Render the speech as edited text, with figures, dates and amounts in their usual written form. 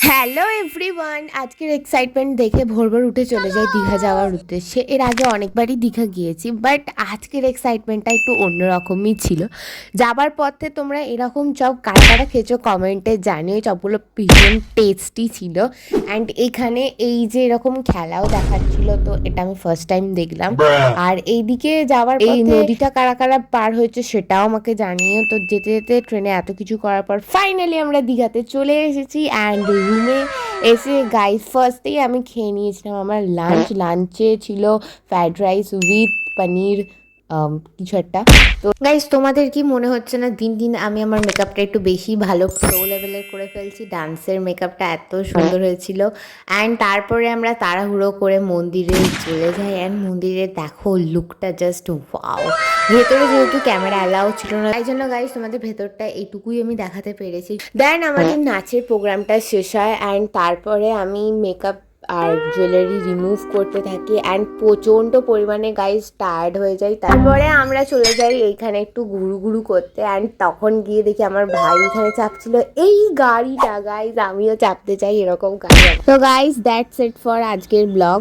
Hello everyone, আজকের excitement দেখে ভোর ভোর উঠে চলে যাই দীঘা যাওয়ার উদ্দেশ্যে। এর আগে অনেকবারই দীঘা গিয়েছি, বাট আজকের এক্সাইটমেন্টটা একটু অন্যরকমই ছিল। যাবার পথে তোমরা এরকম চপ কারা কারা খেয়েছো কমেন্টে জানিও। চপগুলো ভীষণ টেস্টি ছিল। অ্যান্ড এখানে এই যে এরকম খেলাও দেখাচ্ছিল, তো এটা আমি ফার্স্ট টাইম দেখলাম। আর এইদিকে যাওয়ার এই নদীটা কারা কারা পার হয়েছে সেটাও আমাকে জানিও। তো যেতে যেতে ট্রেনে এত কিছু করার পর ফাইনালি আমরা দীঘাতে চলে এসেছি। অ্যান্ড রুমে এসে গাইস ফার্স্টেই আমি খেয়ে নিয়েছিলাম আমার লাঞ্চে ছিল ফ্রাইড রাইস উইথ পনির কিছু একটা। তো গাইস, তোমাদের কি মনে হচ্ছে না দিন দিন আমি আমার মেকআপটা একটু বেশি ভালো প্রো লেভেলের করে ফেলছি? ডান্সের মেকআপটা এত সুন্দর হয়েছিল। অ্যান্ড তারপরে আমরা তাড়াহুড়ো করে মন্দিরে চলে যাই। অ্যান্ড মন্দিরে দেখো লুকটা জাস্ট ওয়াও। ভেতরে যেহেতু ক্যামেরা অ্যালাউ ছিল না, তাই জন্য গাইস তোমাদের ভেতরটা এইটুকুই আমি দেখাতে পেরেছি। দেন আমাদের নাচের প্রোগ্রামটা শেষ হয়। অ্যান্ড তারপরে আমি মেকআপ আর জুয়েলারি রিমুভ করতে থাকি। অ্যান্ড প্রচণ্ড পরিমাণে গাইস টায়ার্ড হয়ে যাই। তারপরে আমরা চলে যাই এইখানে একটু ঘুরু ঘুরু করতে। অ্যান্ড তখন গিয়ে দেখি আমার ভাই এখানে চাপছিল এই গাড়িটা। গাইস আমিও চাপতে চাই এরকম গাড়ি। তো গাইস দ্যাটস ইট ফর আজকের ব্লগ।